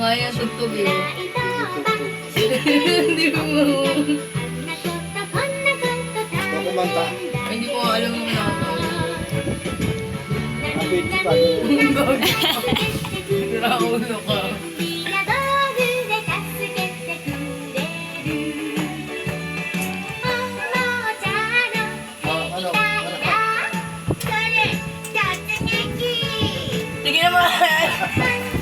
nga yan, tugtog eh. Hindi mo. Kumanta. Ay, hindi ko nga alam mo nakakawin. Kapit pa. Nakaulo ka. Ano? Sige naman!